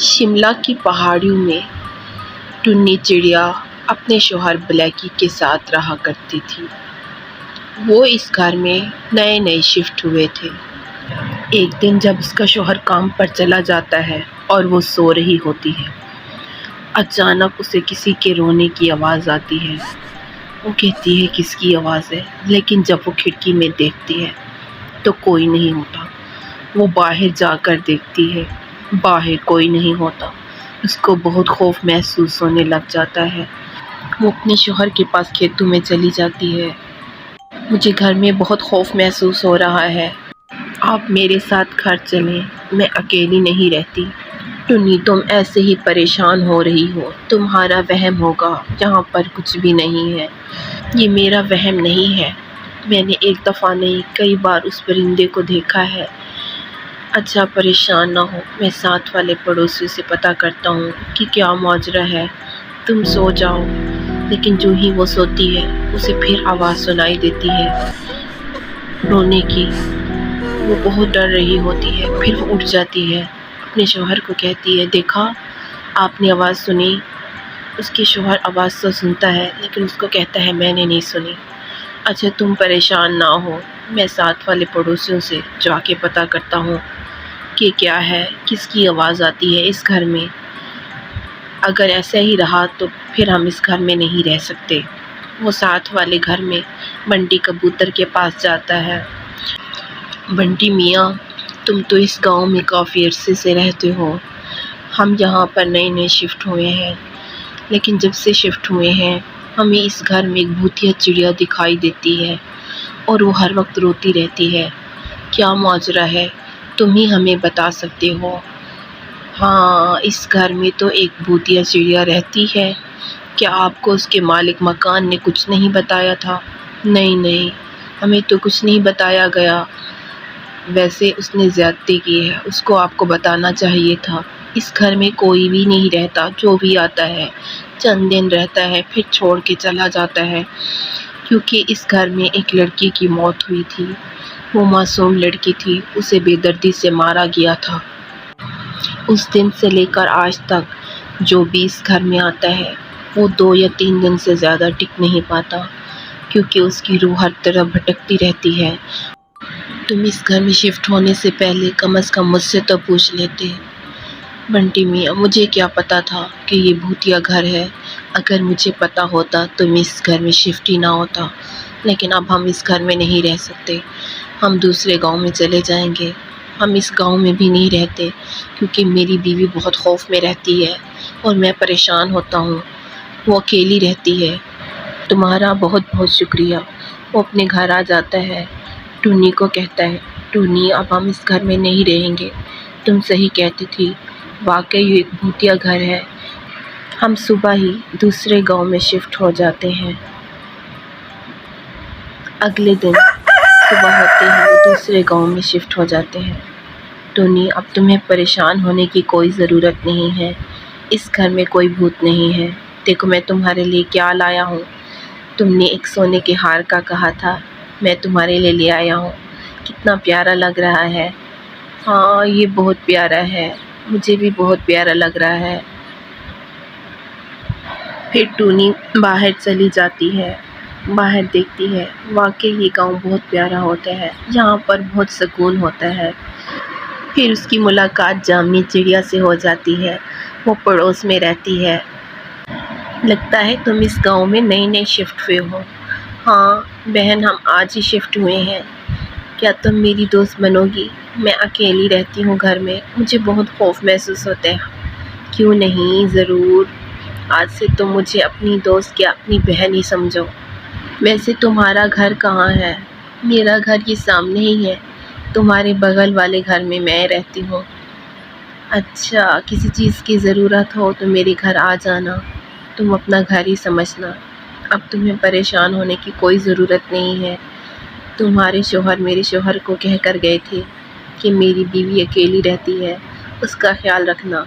شملہ کی پہاڑیوں میں ٹنی چڑیا اپنے شوہر بلیکی کے ساتھ رہا کرتی تھی۔ وہ اس گھر میں نئے شفٹ ہوئے تھے۔ ایک دن جب اس کا شوہر کام پر چلا جاتا ہے اور وہ سو رہی ہوتی ہے، اچانک اسے کسی کے رونے کی آواز آتی ہے۔ وہ کہتی ہے کس کی آواز ہے، لیکن جب وہ کھڑکی میں دیکھتی ہے تو کوئی نہیں ہوتا۔ وہ باہر جا کر دیکھتی ہے، باہر کوئی نہیں ہوتا۔ اس کو بہت خوف محسوس ہونے لگ جاتا ہے۔ وہ اپنے شوہر کے پاس کھیتوں میں چلی جاتی ہے۔ مجھے گھر میں بہت خوف محسوس ہو رہا ہے، آپ میرے ساتھ گھر چلیں، میں اکیلی نہیں رہتی۔ ٹنی، تم ایسے ہی پریشان ہو رہی ہو، تمہارا وہم ہوگا، یہاں پر کچھ بھی نہیں ہے۔ یہ میرا وہم نہیں ہے، میں نے ایک دفعہ نہیں کئی بار اس پرندے کو دیکھا ہے۔ اچھا پریشان نہ ہو، میں ساتھ والے پڑوسی سے پتہ کرتا ہوں کہ کیا ماجرا ہے، تم سو جاؤ۔ لیکن جو ہی وہ سوتی ہے اسے پھر آواز سنائی دیتی ہے رونے کی۔ وہ بہت ڈر رہی ہوتی ہے، پھر وہ اٹھ جاتی ہے، اپنے شوہر کو کہتی ہے دیکھا آپ نے آواز سنی؟ اس کے شوہر آواز تو سنتا ہے لیکن اس کو کہتا ہے میں نے نہیں سنی۔ اچھا تم پریشان نہ ہو، میں ساتھ والے پڑوسیوں سے جا کے پتہ کرتا ہوں کہ کیا ہے، کس کی آواز آتی ہے اس گھر میں۔ اگر ایسا ہی رہا تو پھر ہم اس گھر میں نہیں رہ سکتے۔ وہ ساتھ والے گھر میں بنٹی کبوتر کے پاس جاتا ہے۔ بنٹی میاں، تم تو اس گاؤں میں کافی عرصے سے رہتے ہو، ہم یہاں پر نئے شفٹ ہوئے ہیں، لیکن جب سے شفٹ ہوئے ہیں ہمیں اس گھر میں ایک بھوتیا چڑیا دکھائی دیتی ہے اور وہ ہر وقت روتی رہتی ہے۔ کیا ماجرا ہے، تم ہی ہمیں بتا سکتے ہو؟ ہاں، اس گھر میں تو ایک بھوتیا چڑیا رہتی ہے۔ کیا آپ کو اس کے مالک مکان نے کچھ نہیں بتایا تھا؟ نہیں، ہمیں تو کچھ نہیں بتایا گیا۔ ویسے اس نے زیادتی کی ہے، اس کو آپ کو بتانا چاہیے تھا۔ اس گھر میں کوئی بھی نہیں رہتا، جو بھی آتا ہے چند دن رہتا ہے پھر چھوڑ کے چلا جاتا ہے، کیونکہ اس گھر میں ایک لڑکی کی موت ہوئی تھی۔ وہ معصوم لڑکی تھی، اسے بے دردی سے مارا گیا تھا۔ اس دن سے لے کر آج تک جو بھی اس گھر میں آتا ہے وہ 2 یا 3 دن سے زیادہ ٹک نہیں پاتا، کیونکہ اس کی روح ہر طرف بھٹکتی رہتی ہے۔ تم اس گھر میں شفٹ ہونے سے پہلے کم از کم مجھ سے تو پوچھ لیتے۔ بنٹی میاں، مجھے کیا پتا تھا کہ یہ بھوتیا گھر ہے؟ اگر مجھے پتا ہوتا تو میں اس گھر میں شفٹ ہی نہ ہوتا، لیکن اب ہم اس گھر میں نہیں رہ سکتے، ہم دوسرے گاؤں میں چلے جائیں گے۔ ہم اس گاؤں میں بھی نہیں رہتے کیونکہ میری بیوی بہت خوف میں رہتی ہے اور میں پریشان ہوتا ہوں، وہ اکیلی رہتی ہے۔ تمہارا بہت بہت شکریہ۔ وہ اپنے گھر آ جاتا ہے، ٹنی کو کہتا ہے ٹنی اب ہم اس گھر میں نہیں رہیں گے، تم صحیح کہتی تھی، واقعی یہ ایک بھوتیا گھر ہے۔ ہم صبح ہی دوسرے گاؤں میں شفٹ ہو جاتے ہیں۔ اگلے دن صبح ہوتے ہی وہ دوسرے گاؤں میں شفٹ ہو جاتے ہیں۔ ٹنی، اب تمہیں پریشان ہونے کی کوئی ضرورت نہیں ہے، اس گھر میں کوئی بھوت نہیں ہے۔ دیکھو میں تمہارے لیے کیا لایا ہوں، تم نے ایک سونے کے ہار کا کہا تھا، میں تمہارے لیے لے آیا ہوں، کتنا پیارا لگ رہا ہے۔ ہاں یہ بہت پیارا ہے، مجھے بھی بہت پیارا لگ رہا ہے۔ پھر ٹنی باہر چلی جاتی ہے، باہر دیکھتی ہے، واقعی یہ گاؤں بہت پیارا ہوتا ہے، یہاں پر بہت سکون ہوتا ہے۔ پھر اس کی ملاقات جامنی چڑیا سے ہو جاتی ہے، وہ پڑوس میں رہتی ہے۔ لگتا ہے تم اس گاؤں میں نئے شفٹ ہوئے ہو۔ ہاں بہن، ہم آج ہی شفٹ ہوئے ہیں، کیا تم میری دوست بنو گی؟ میں اکیلی رہتی ہوں گھر میں، مجھے بہت خوف محسوس ہوتا ہے۔ کیوں نہیں، ضرور، آج سے تم مجھے اپنی دوست کیا اپنی بہن ہی سمجھو۔ ویسے تمہارا گھر کہاں ہے؟ میرا گھر یہ سامنے ہی ہے، تمہارے بغل والے گھر میں میں رہتی ہوں۔ اچھا، کسی چیز کی ضرورت ہو تو میرے گھر آ جانا، تم اپنا گھر ہی سمجھنا، اب تمہیں پریشان ہونے کی کوئی ضرورت نہیں ہے۔ تمہارے شوہر میرے شوہر کو کہہ کر گئے تھے کہ میری بیوی اکیلی رہتی ہے، اس کا خیال رکھنا۔